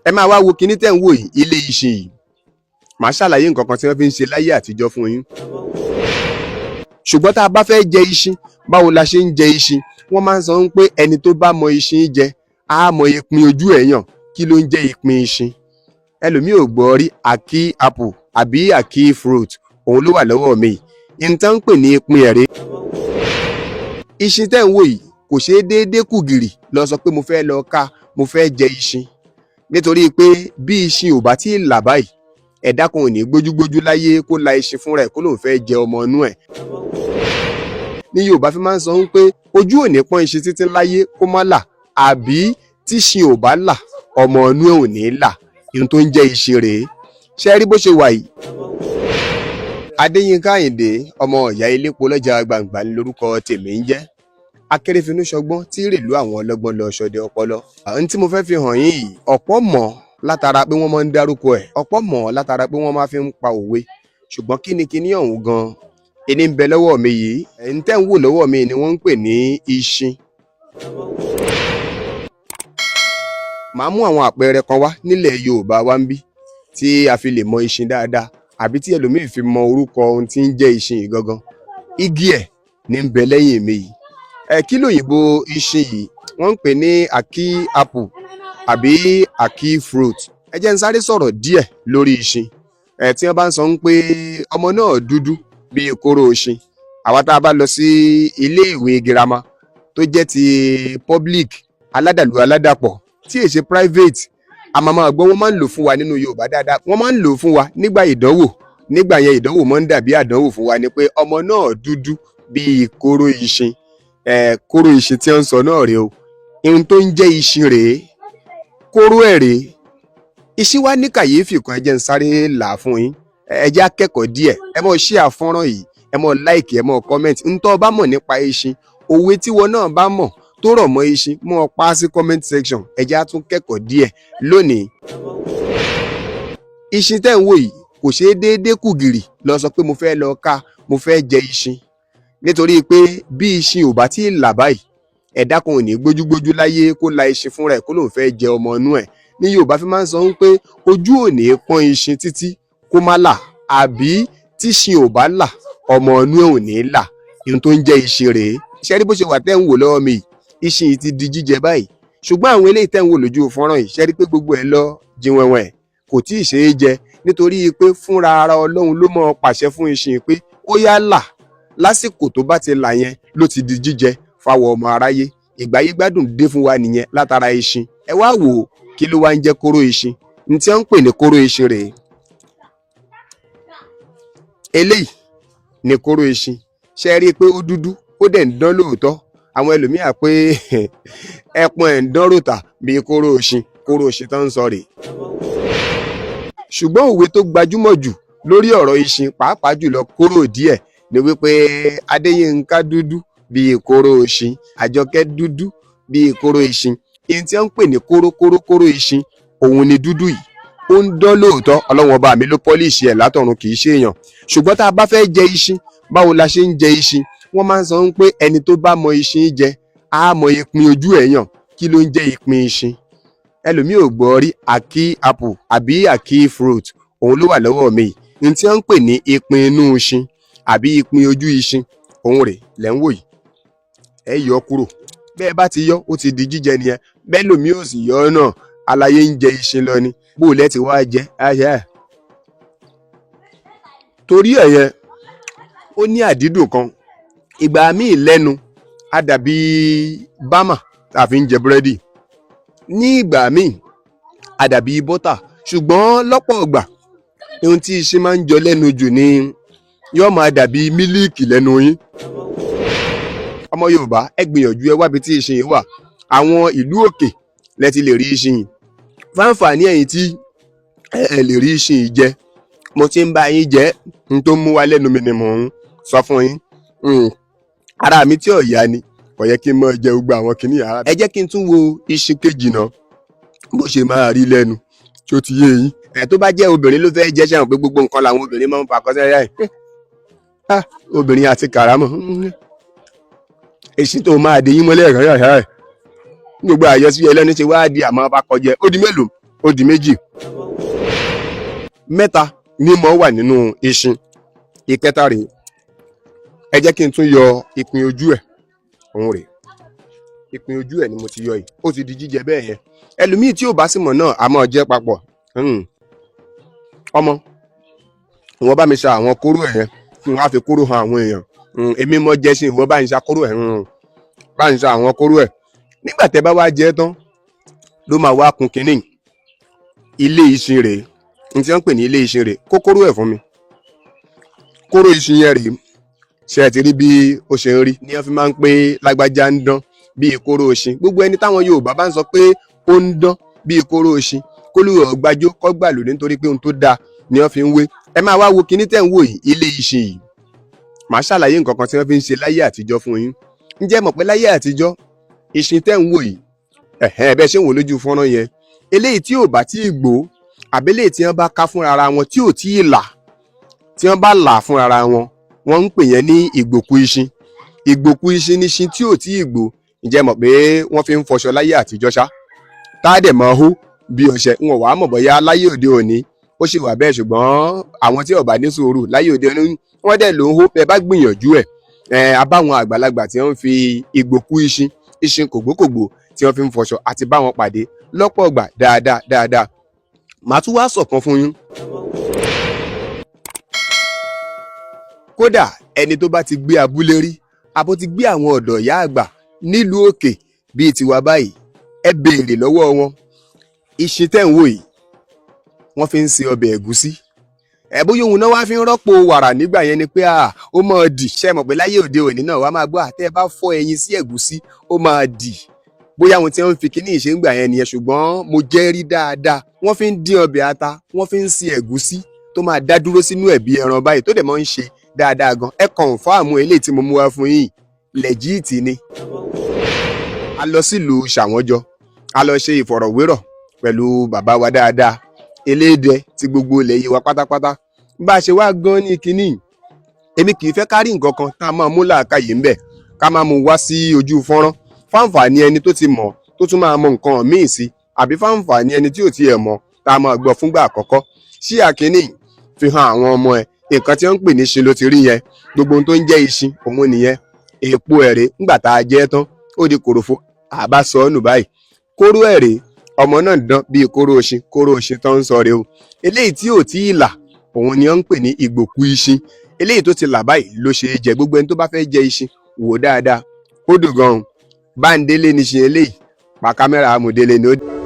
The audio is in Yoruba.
ẹ máa wá wo kinní tẹ́ ń wò yìí, ilé ìṣin yìí. Màá ṣàlàyé nǹkan kan tí wọ́n fi ń ṣe láyé àtijọ́ fún yín. Ṣùgbọ́n tá a bá fẹ́ jẹ iṣin, báwo la ṣe ń jẹ iṣin? Wọ́n máa ń sọ pé ẹni tó bá mọ iṣin jẹ á mọ ìpín ojú ẹ̀ yàn. Kí ló ń jẹ́ ìpín iṣin? Ẹlòmíì ò gbọ́ rí àkí apple àbí àkí fruit, òun ló wà lọ́wọ́ mi. Ìtàn ń pè ní ìpín ẹ̀rẹ́. Iṣin tẹ́ ń wò yìí kò ṣeé déédéé kù gìrì lọ sọ pé mo fẹ́ lọ ká, mo fẹ́ jẹ iṣin. Nítorí pé bí iṣin ò bá tí ì là báyìí, ẹ̀dá kan ò ní gbójúgbójú láyé kó la iṣin fúnra ẹ̀ kó lóun fẹ́ jẹ ọmọ inú ẹ̀. Ní Yorùbá fi máa ń sọ pé ojú ò ní pọ́n iṣin títí láyé kó má là, àbí tíṣin ò bá là, ọmọ inú ẹ̀ ò ní là. Ohun tó ń jẹ́ iṣin rèé. Ṣé rí bó ṣe wà yìí? Adéyínká Àyìndé, ọmọ ìyá elépo lọ́jà gbàǹgbà ní lórúkọ tèmi ń jẹ́. Akérèfínú ṣọgbọ́n tí rèlú àwọn ọlọ́gbọ́n lọ ṣọdẹ ọpọlọ. Àwọn tí mo fẹ́ fi hàn yín yìí, ọ̀pọ̀ mọ̀ látara pé wọ́n máa ń dárúkọ ẹ̀, ọ̀pọ̀ mọ̀ látara pé wọ́n máa fi ń pa òwe. Ṣùgbọ́n kí ni kinní ọ̀hún gan-an? Ẹni ń bẹ lọ́wọ́ mi yìí, ẹni tẹ́ ń wò lọ́wọ́ mi ni wọ́n ń pè ní iṣin. Màá mú àwọn àpẹẹrẹ kan wá nílẹ̀ Yorùbá wa ń bí tí a fi lè mọ iṣin dáadáa, àbí tí ẹlòmíì fi mọ orúkọ ohun tí ń jẹ́ iṣin yìí gangan. Igi ẹ̀ ní ń bẹ lẹ́yìn mi yìí. Kí lóyìnbó iṣin yìí? Wọ́n ń pè ní àkí apple àbí àkí fruit. Ẹ jẹ́ n sáré sọ̀rọ̀ díẹ̀ lórí iṣin. Tí wọ́n bá ń sọ pé ọmọ náà dúdú bíi kóró iṣin, àwa tá a bá lọ sí ilé ìwé girama tó jẹ́ ti public aládàlú aládàpọ̀ tí èṣe private, a máa gbọ́ wọ́n máa ń lò fún wa nínú Yorùbá dáadáa. Wọ́n máa ń lò fún wa nígbà ìdánwò. Nígbà yẹn ìdánwò máa ń dàbí àdánwò fún wa ni pé ọmọ náà dúdú bíi kóró iṣin. Kóró iṣin tí wọ́n ń sọ náà rèé o. Ohun tó ń jẹ́ iṣin rèé, kóró ẹ̀ rèé. Iṣin wá ní kàyéfì kan, ẹ jẹ́ n sáré là á fún yín. Ẹ jẹ́ akẹ́kọ̀ọ́ díẹ̀, ẹ mọ̀ share fọ́nrán yìí, ẹ mọ̀ like, ẹ mọ̀ comment. N tó bá mọ̀ nípa iṣin, òwe tí wọn náà bá mọ̀ tó rọ̀ mọ́ iṣin, mọ̀ pa á sí comment section. Ẹ jẹ́ á tún kẹ́kọ̀ọ́ díẹ̀ lónìí. Iṣin tẹ́ ń wò yìí kò ṣeé déédéé kù gìrì lọ sọ pé mo fẹ́ lọ ká, mo fẹ́ jẹ iṣin. Nítorí pé bí iṣin ò bá tí ì là báyìí, ẹ̀dá kan ò ní gbójúgbójú láyé kó la iṣin fúnra ẹ̀ kó lóun fẹ́ jẹ ọmọ inú ẹ̀. Ní Yorùbá fi máa ń sọ pé ojú ò ní pọ́n iṣin títí kó má là, àbí tíṣin ò bá là, ọmọ inú ẹ̀ ò ní là. Ohun tó ń jẹ́ iṣin rèé. Ṣé rí bó ṣe wà tẹ́ ń wò lọ́wọ́ mi yìí? Iṣin yìí ti di jíjẹ báyìí. Ṣùgbọ́n àwọn eléyìí tẹ́ ń wò lójú fọ́nrán yìí, ṣé rí pé gbogbo ẹ̀ lọ jìnwẹ̀wẹ̀ kò tí ì ṣe é jẹ, nítorí pé fúnra ara Ọlọ́run ló mọ̀ pàṣẹ fún iṣin pé ó yá là. Lásìkò tó bá ti là yẹn ló ti di jíjẹ fáwọn ọmọ aráyé. Ìgbáyé gbádùn dé fún wa nìyẹn látara iṣin. Ẹ wá wò ó, kí ló wá ń jẹ́ kóró iṣin? Ní tí wọ́n ń pè ní kóró iṣin rèé. Eléyìí ni kóró iṣin. Ṣé rí i pé ó dúdú, ó dẹ̀ ń dán lóòótọ́? Àwọn ẹlòmíà pé ẹpọn ẹ̀ ń dán ròtà bíi kóró iṣin tó ń sọ rèé. Ṣùgbọ́n òwe tó gbajúmọ̀ jù lórí ọ̀rọ̀ iṣin, pàápàá jùlọ kóró díẹ̀, ni wípé Adéyínká dúdú bíi kóró iṣin, Àjọkẹ́ dúdú bíi kóró iṣin. Èyí tí wọ́n ń pè ní kóró iṣin, òun ni dúdú yìí. Ó ń dán lóòótọ́, Ọlọ́run ọba mi ló pọ́líṣì ẹ̀ látọ̀run, kì í ṣe èèyàn. Ṣùgbọ́n tá a bá fẹ́ jẹ iṣin, báwo la ṣe ń jẹ iṣin? Wọ́n máa ń sọ pé ẹni tó bá mọ iṣin jẹ á mọ ìpín ojú ẹ̀ yàn. Kí ló ń jẹ́ ìpín iṣin? Ẹlòmíì ò gbọ́ rí àkí apple àbí àkí fruit, òun ló wà lọ́wọ́ mi. Ohun tí wọ́n ń pè ní ìpín inú iṣin àbí ìpín ojú iṣin, òun rèé lẹ́ ń wò yìí. Ẹ yọ kúrò. Bẹ́ẹ̀ bá ti yọ, ó ti di jíjẹ nìyẹn. Bẹ́ẹ̀ lòmíì ò sì yọ náà, aláyé ń jẹ iṣin lọ ni. Bó lẹ́ ti wá jẹ ayé. Torí ẹ̀ yẹn, ó ní àdídùn kan. Ìgbà míì lẹ́nu á dàbí bámà tá a fi ń jẹ búrẹ́dì. Ní ìgbà míì á dàbí bọ́tà. Ṣùgbọ́n lọ́pọ̀ ìgbà, ohun tí iṣin máa ń jọ lẹ́nu jù ni yóò máa dàbí mílíìkì lẹ́nu yín. Ọmọ Yorùbá, ẹ gbìyànjú ẹ wábi tí iṣin yìí wà. Àwọn ìlú òkè lẹ ti lè rí iṣin yìí. Fáǹfààní ẹ̀yin tí ẹ lè rí iṣin yìí jẹ, mo ti ń bá yín jẹ, n tó mú wa lẹ́nu mi ni mò ń sọ fún yín. Ara mi tí ò yá ni, kò yẹ kí n máa jẹ gbogbo àwọn kìíní ara. Ẹ jẹ́ kí n tún wo iṣin kejì náà, bó ṣe máa rí lẹ́nu, tí ó ti yé yín. Tó bá jẹ́ obìnrin ló fẹ́ jẹ́, ṣe àwọn pé gbogbo nǹkan làwọn obìnrin máa ń fa kọ́sẹ́rẹ́ ẹ̀. Obìnrin àti kàrámọ̀. Èsì tó máa dé yín mọ́lẹ̀ ẹ̀kan yàrá ẹ̀. Gbogbo àyọsí ẹlẹ́ni ṣe wá di àmọ́ bá kọjẹ. Ó di mélòó? ó di méjì. Mẹ́ta ní mo wà nínú iṣin. Ìkẹta rèé, ẹ jẹ́ kí n tún yọ ìpín ojú ẹ̀, òun rèé. Ìpín ojú ẹ̀ ni mo ti yọ yìí, ó ti di jíjẹ bẹ́ẹ̀ yẹn. Ẹlòmíì tí ò bá sì mọ̀ náà a máa jẹ papọ̀. Ọmọ ìwọ bá mi ṣa àwọn kóró ẹ̀ yẹn kí wọ́n á fi kóró han àwọn èèyàn. Èmi mọ jẹ ṣin ìwọ bá ń ṣa kóró ẹ̀, bá ń ṣa àwọn kóró ẹ̀. Nígbà tẹ́ bá wá jẹ tán ló máa wá kun kínní. Ilé iṣin rèé, n tí wọ́n ń pè ní ilé iṣin rèé, kókóró ẹ̀ fún mi. Kóró iṣin yẹn rèé, ṣe ẹ ti rí bí ó ṣe ń rí ní wọ́n fi máa ń pé lágbájá ń dán bíi kóró iṣin. Gbogbo ẹni táwọn Yorùbá bá ń sọ pé ó ń dán bíi kóró iṣin, kólúwọ̀ gbàjó kọ́ gbà lò nítorí pé ohun tó dáa ni wọ́n fi ń wé. Ẹ máa wá wo kinní tẹ́ ń wò yìí, ilé iṣin yìí. Màá ṣàlàyé nǹkan kan tí wọ́n fi ń ṣe láyé àtijọ́ fún yín. Ǹjẹ́ mọ̀ pé láyé àtijọ́ iṣin tẹ́ ń wò yìí, bẹ́ẹ̀ ṣe ń wò lójú fọ́nrán yẹn, eléyìí tí ò bá tí ì gbó àbẹ́lẹ̀ tí wọ́n bá ká fúnra ara wọn tí ò tí ì là, tí wọ́n bá là fúnra ara wọn, wọ́n ń pè yẹn ní ìgbòkú iṣin. Ìgbòkú iṣin ní iṣin tí ò tí ì gbó. Ǹjẹ́ mọ̀ pé wọ́n fi ń fọṣọ láyé àtijọ́ ṣá, tá a dẹ̀ mọ́ hó bí ọṣẹ. N ò wá mọ̀ bóyá láyé òde òní ó sì wà bẹ́ẹ̀, ṣùgbọ́n àwọn tí ò bá ní sùúrù láyé òde òní wọ́n dẹ̀ ló ń hó. Bẹ́ẹ̀ bá gbìyànjú ẹ̀, abáwọn àgbàlagbà tí wọ́n fi ìgbòkú iṣin kògbókògbó tí wọ́n fi ń fọṣọ àti báwọn pàdé lọ́pọ̀ ọgbà dáadáa. Màá tún wá sọ̀kan fún yín. Kódà ẹni tó bá ti gbé abúlé rí, àbó ti gbé àwọn ọ̀dọ́ ìyá àgbà nílùú òkè bíi tiwa báyìí, ẹ béèrè lọ́wọ́ wọn. Iṣin tẹ́ ń wò yìí wọ́n fi ń ṣe ọbẹ̀ ẹ̀gúsí. Bóyá òun náà wá fi ń rọ́pò wàrà nígbà yẹn ni pé ó máa dì. Ṣé mọ̀ pé láyé òde òní náà wàá máa gbọ́ àtẹ́ bá fọ́ ẹyin sí ẹ̀gúsí ó máa dì. Bóyá àwọn tí wọ́n fi kíní ìṣe ń gbà yẹn nìyẹn, ṣùgbọ́n mo jẹ́ rí dáadáa. Wọ́n fi ń dín ọbẹ̀ ata, wọ́n fi ń ṣe ẹ̀gúsí tó máa dá dúró sínú ẹ̀bí ẹran báyìí tó dẹ̀ máa ń ṣe dáadáa gan. Ẹ kọ̀ǹfàmù eléyìí tí mo mú wá fún yín, lẹ́jíìtì ni. A lọ sílùú Ṣàwọ́njọ, a lọ ṣe ìfọ̀rọ̀wérọ̀ pẹ̀lú bàbá wa dáadáa, Elédè ti gbogbo ilẹ̀ yìí wa pátápátá. Bá a ṣe wá gan ní kinní, èmi kì í fẹ́ kárí nǹkan kan tá a máa mú làákàyè ń bẹ̀ ká máa mú wá sí ojú fọ́nrán fáǹfààní ẹni tó ti mọ̀ tó tún máa mọ nǹkan míì sí, àbí fáǹfààní ẹni tí ò tiẹ̀ mọ̀ tá a máa gbọ́ fúngbà àkọ́kọ́. Ṣí àkíní fi hàn àwọn ọmọ ẹ̀ nǹkan tí wọ́n ń pè ní iṣin ló ti rí yẹn. Gbogbo ohun tó ń jẹ́ iṣin òun nìyẹn. Èpo ẹ̀rẹ́ ńgbà tá a jẹ tán ó di kòròfo, àbá sọ ọ́ nù báyìí. Kóró ẹ̀rẹ́ ọmọ náà dán bíi kóró iṣin tó ń sọ rèé o. Eléyìí tí ò tí ì là òun ni wọ́n ń pè ní ìgbòkú iṣin. Eléyìí tó ti là báyìí ló ṣe é jẹ. Gbogbo ẹni tó bá fẹ́ jẹ iṣin wò dáadáa, ó dùn gan-an. Báńdélé ni iṣin eléyìí, pa kámẹ́rà amòdélé ni ó.